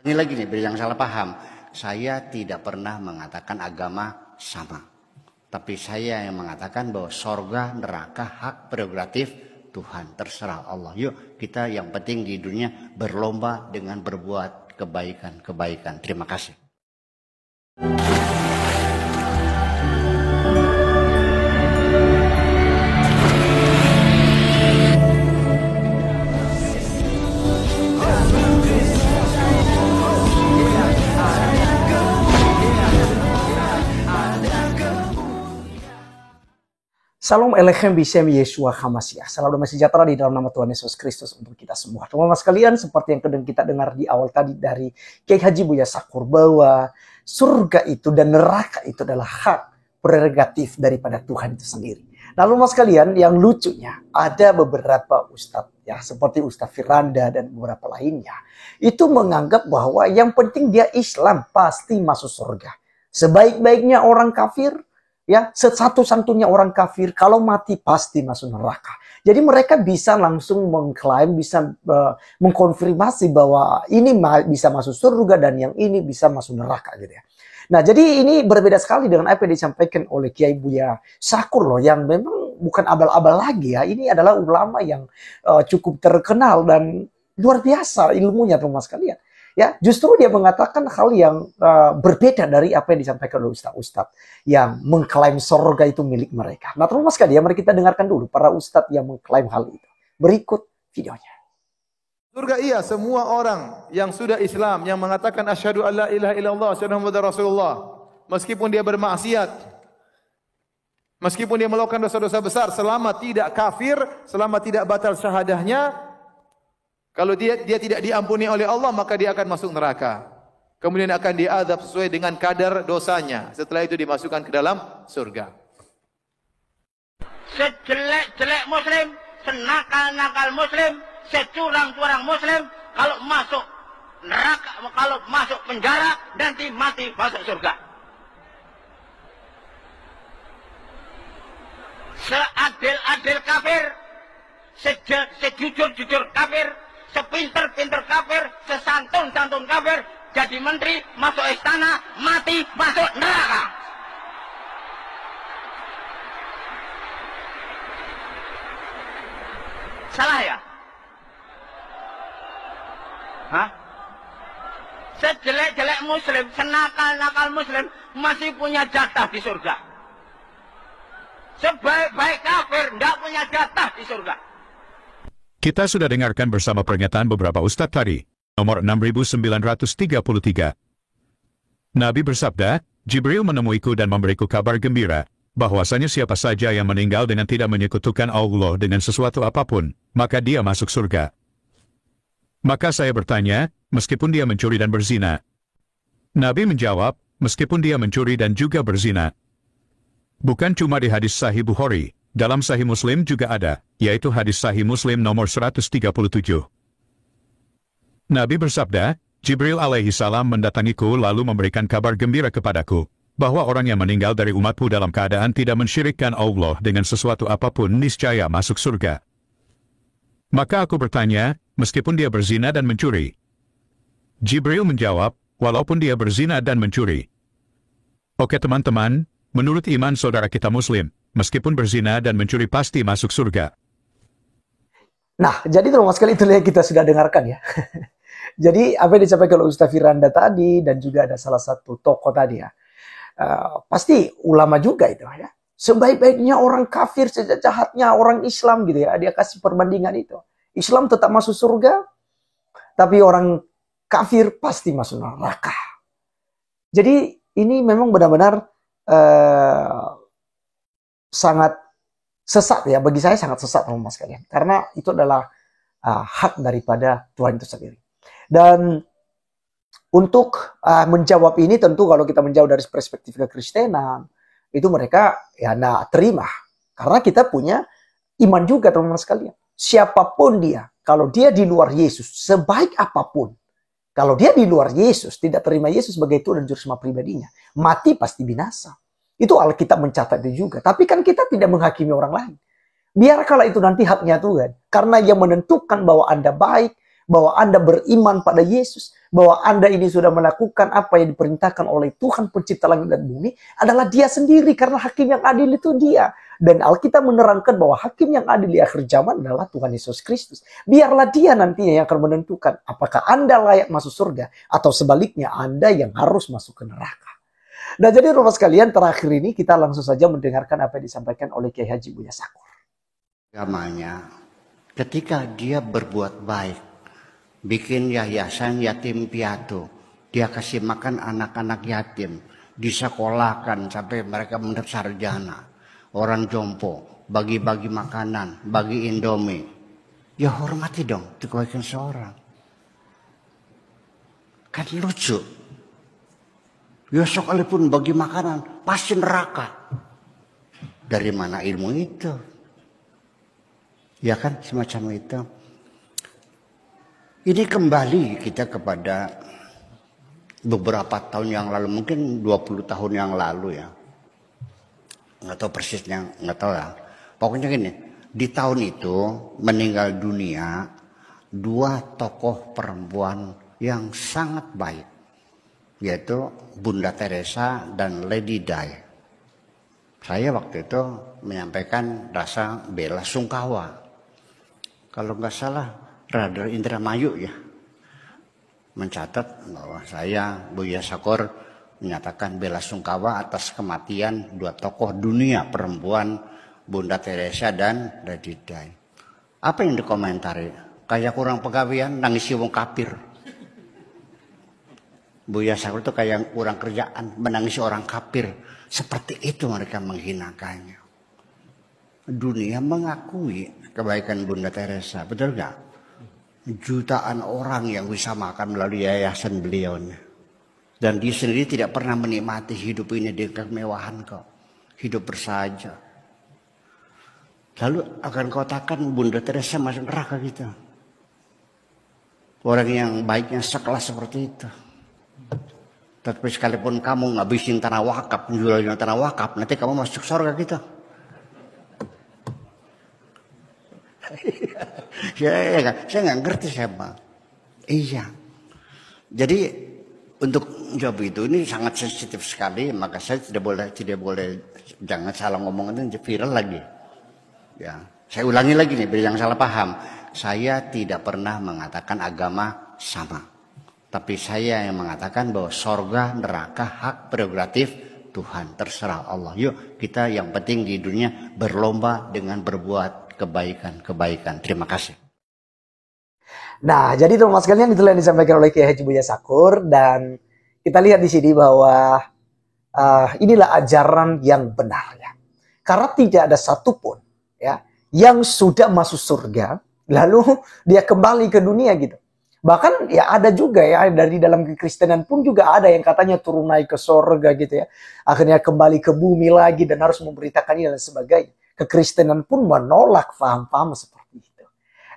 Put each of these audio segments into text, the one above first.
Ini lagi nih, biar yang salah paham. Saya tidak pernah mengatakan agama sama. Tapi saya yang mengatakan bahwa sorga, neraka, hak prerogatif Tuhan. Terserah Allah. Yuk kita yang penting di dunia berlomba dengan berbuat kebaikan-kebaikan. Terima kasih. Salam Elechem Bishem Yeshua HaMashiach. Salam damai sejahtera di dalam nama Tuhan Yesus Kristus untuk kita semua. Teman-teman sekalian, seperti yang kita dengar di awal tadi dari Kiai Haji Buya Sakur, bahwa surga itu dan neraka itu adalah hak prerogatif daripada Tuhan itu sendiri. Nah, teman-teman sekalian, yang lucunya ada beberapa ustadz ya, seperti Ustadz Firanda dan beberapa lainnya, itu menganggap bahwa yang penting dia Islam pasti masuk surga. Sebaik-baiknya orang kafir, ya, satu-satunya orang kafir kalau mati pasti masuk neraka. Jadi mereka bisa langsung mengklaim, bisa mengkonfirmasi bahwa ini bisa masuk surga dan yang ini bisa masuk neraka gitu ya. Nah, jadi ini berbeda sekali dengan apa yang disampaikan oleh Kiai Buya Sakur loh, yang memang bukan abal-abal lagi ya. Ini adalah ulama yang cukup terkenal dan luar biasa ilmunya teman-teman sekalian. Ya, justru dia mengatakan hal yang berbeda dari apa yang disampaikan oleh ustaz-ustaz yang mengklaim surga itu milik mereka. Nah, teman-teman sekalian, mari kita dengarkan dulu para ustaz yang mengklaim hal itu. Berikut videonya. Surga iya, semua orang yang sudah Islam, yang mengatakan asyhadu alla ilaha illallah, asyhadu anna muhammadar rasulullah, meskipun dia bermaksiat, meskipun dia melakukan dosa-dosa besar, selama tidak kafir, selama tidak batal syahadahnya, kalau dia tidak diampuni oleh Allah, maka dia akan masuk neraka. Kemudian akan diazab sesuai dengan kadar dosanya. Setelah itu dimasukkan ke dalam surga. Sejelek-jelek muslim, senakal-nakal muslim, securang-curang muslim, kalau masuk neraka, kalau masuk penjara, nanti mati masuk surga. Seadil-adil kafir, sejujur-jujur kafir, sepinter-pinter kafir, sesantun-santun kafir, jadi menteri, masuk istana, mati, masuk neraka. Salah ya? Hah? Sejelek-jelek muslim, senakal-nakal muslim, masih punya jatah di surga. Sebaik-baik kafir, tidak punya jatah di surga. Kita sudah dengarkan bersama pernyataan beberapa ustadz tadi. Nomor 6933. Nabi bersabda, Jibril menemuiku dan memberiku kabar gembira, bahwasanya siapa saja yang meninggal dengan tidak menyekutukan Allah dengan sesuatu apapun, maka dia masuk surga. Maka saya bertanya, meskipun dia mencuri dan berzina? Nabi menjawab, meskipun dia mencuri dan juga berzina. Bukan cuma di hadis Sahih Bukhari, dalam Sahih Muslim juga ada, yaitu hadis Sahih Muslim nomor 137. Nabi bersabda, Jibril alaihi salam mendatangiku lalu memberikan kabar gembira kepadaku, bahwa orang yang meninggal dari umatku dalam keadaan tidak mensyirikkan Allah dengan sesuatu apapun niscaya masuk surga. Maka aku bertanya, meskipun dia berzina dan mencuri? Jibril menjawab, walaupun dia berzina dan mencuri. Oke teman-teman, menurut iman saudara kita Muslim, meskipun berzina dan mencuri pasti masuk surga. Nah, jadi teman-teman sekalian itu yang kita sudah dengarkan ya. Jadi apa yang disampaikan oleh Ustaz Firanda tadi dan juga ada salah satu tokoh tadi ya. Pasti ulama juga itu ya. Sebaik-baiknya orang kafir, sejahatnya orang Islam gitu ya. Dia kasih perbandingan itu. Islam tetap masuk surga, tapi orang kafir pasti masuk neraka. Jadi ini memang benar-benar sangat sesat ya, bagi saya sangat sesat teman-teman sekalian, karena itu adalah hak daripada Tuhan itu sendiri. Dan untuk menjawab ini tentu kalau kita menjauh dari perspektif kekristenan, itu mereka ya terima, karena kita punya iman juga teman-teman sekalian. Siapapun dia, kalau dia di luar Yesus, sebaik apapun, kalau dia di luar Yesus, tidak terima Yesus sebagai Tuhan dan Juru Selamat pribadinya, mati pasti binasa. Itu Alkitab mencatat itu juga. Tapi kan kita tidak menghakimi orang lain. Biarkanlah itu nanti haknya Tuhan. Karena yang menentukan bahwa Anda baik, bahwa Anda beriman pada Yesus, bahwa Anda ini sudah melakukan apa yang diperintahkan oleh Tuhan pencipta langit dan bumi, adalah Dia sendiri, karena hakim yang adil itu Dia. Dan Alkitab menerangkan bahwa hakim yang adil di akhir zaman adalah Tuhan Yesus Kristus. Biarlah Dia nantinya yang akan menentukan apakah Anda layak masuk surga, atau sebaliknya Anda yang harus masuk ke neraka. Nah, jadi Bapak sekalian, terakhir ini kita langsung saja mendengarkan apa yang disampaikan oleh Kiai Haji Buya Sakur. Agamanya, ketika dia berbuat baik, bikin yayasan yatim piatu, dia kasih makan anak-anak yatim, disekolahkan sampai mereka mendapat sarjana, orang jompo, bagi-bagi makanan, bagi Indomie, ya hormati dong itu kebaikan seorang. Kan lucu, ya sekalipun bagi makanan pasti neraka. Dari mana ilmu itu? Ya kan, semacam itu. Ini kembali kita kepada beberapa tahun yang lalu, mungkin 20 tahun yang lalu ya. Nggak tahu persisnya, nggak tahu ya. Pokoknya gini, di tahun itu meninggal dunia 2 tokoh perempuan yang sangat baik, yaitu Bunda Teresa dan Lady Di. Saya waktu itu menyampaikan rasa bela sungkawa. Kalau nggak salah, Radar Indramayu ya mencatat bahwa saya, Buya Sakur, menyatakan bela sungkawa atas kematian 2 tokoh dunia perempuan, Bunda Teresa dan Lady Di. Apa yang dikomentari? Kayak kurang pegawean, nangisi wong kafir. Buya Sakur itu kayak kurang kerjaan, menangisi orang kafir. Seperti itu mereka menghinakannya. Dunia mengakui kebaikan Bunda Teresa, betul nggak? Jutaan orang yang bisa makan melalui yayasan beliaunya. Dan dia sendiri tidak pernah menikmati hidup ini dengan kemewahan kok. Hidup bersahaja. Lalu akan kau katakan Bunda Teresa masuk neraka gitu. Orang yang baiknya sekelas seperti itu. Tapi sekalipun kamu ngabisin tanah wakaf, menjualnya tanah wakaf, nanti kamu masuk surga gitu. Saya nggak ngerti siapa. Iya. Jadi untuk jawab itu ini sangat sensitif sekali, maka saya tidak boleh jangan salah ngomong itu viral lagi. Ya, saya ulangi lagi nih biar jangan salah paham. Saya tidak pernah mengatakan agama sama, tapi saya yang mengatakan bahwa sorga neraka hak prerogatif Tuhan, terserah Allah. Yuk kita yang penting di dunia berlomba dengan berbuat kebaikan. Terima kasih. Nah, jadi teman-teman sekalian, itulah yang disampaikan oleh Kiai Haji Buya Sakur, dan kita lihat di sini bahwa inilah ajaran yang benar ya. Karena tidak ada satupun ya yang sudah masuk surga lalu dia kembali ke dunia gitu. Bahkan ya ada juga ya dari dalam kekristenan pun juga ada yang katanya turun naik ke surga gitu ya. Akhirnya kembali ke bumi lagi dan harus memberitakan ini dan sebagainya. Kekristenan pun menolak paham-paham seperti itu.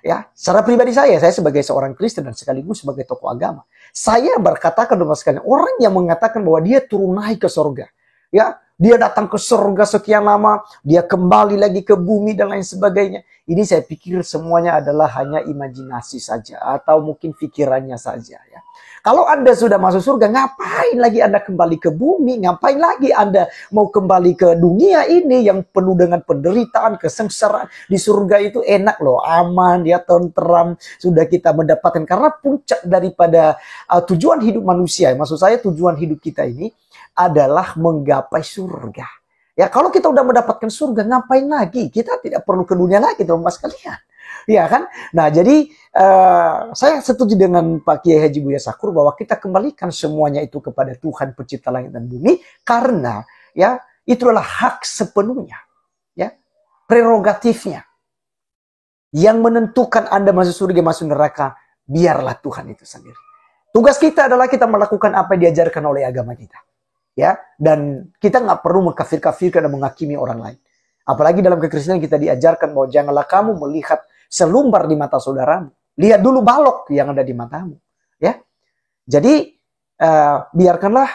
Ya, secara pribadi saya sebagai seorang Kristen dan sekaligus sebagai tokoh agama, saya berkatakan teman sekalian, orang yang mengatakan bahwa dia turun naik ke surga, ya, dia datang ke surga sekian lama, dia kembali lagi ke bumi dan lain sebagainya. Ini saya pikir semuanya adalah hanya imajinasi saja atau mungkin pikirannya saja ya. Kalau Anda sudah masuk surga, ngapain lagi Anda kembali ke bumi? Ngapain lagi Anda mau kembali ke dunia ini yang penuh dengan penderitaan, kesengsaraan? Di surga itu enak loh, aman, ya, tentram. Sudah kita mendapatkan, karena puncak daripada tujuan hidup manusia, maksud saya tujuan hidup kita ini adalah menggapai surga. Ya, kalau kita udah mendapatkan surga, ngapain lagi? Kita tidak perlu ke dunia lagi, teman-teman sekalian. Ya kan? Nah, jadi saya setuju dengan Pak Kiai Haji Buya Sakur bahwa kita kembalikan semuanya itu kepada Tuhan pencipta langit dan bumi, karena ya itu adalah hak sepenuhnya, ya, prerogatifnya. Yang menentukan Anda masuk surga masuk neraka, biarlah Tuhan itu sendiri. Tugas kita adalah kita melakukan apa yang diajarkan oleh agama kita. Ya, dan kita nggak perlu mengkafir-kafirkan dan menghakimi orang lain. Apalagi dalam kekristenan kita diajarkan bahwa janganlah kamu melihat selumbar di mata saudaramu. Lihat dulu balok yang ada di matamu. Ya, jadi biarkanlah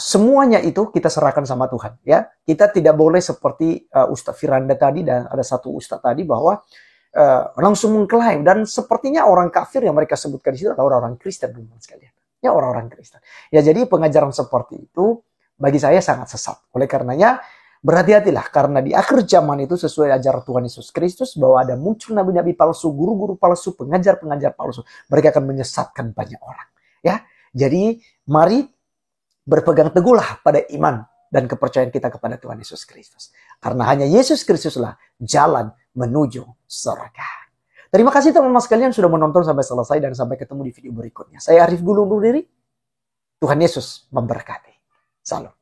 semuanya itu kita serahkan sama Tuhan. Ya, kita tidak boleh seperti Ustaz Firanda tadi dan ada satu Ustaz tadi bahwa langsung mengklaim, dan sepertinya orang kafir yang mereka sebutkan di situ adalah orang-orang Kristen, teman-teman sekalian. Ya, orang-orang Kristen. Ya, jadi pengajaran seperti itu bagi saya sangat sesat. Oleh karenanya berhati-hatilah, karena di akhir zaman itu sesuai ajaran Tuhan Yesus Kristus bahwa ada muncul nabi-nabi palsu, guru-guru palsu, pengajar-pengajar palsu. Mereka akan menyesatkan banyak orang. Ya, jadi mari berpegang teguhlah pada iman dan kepercayaan kita kepada Tuhan Yesus Kristus. Karena hanya Yesus Kristuslah jalan menuju surga. Terima kasih teman-teman sekalian sudah menonton sampai selesai, dan sampai ketemu di video berikutnya. Saya Arif Gulung undur diri. Tuhan Yesus memberkati. Salam.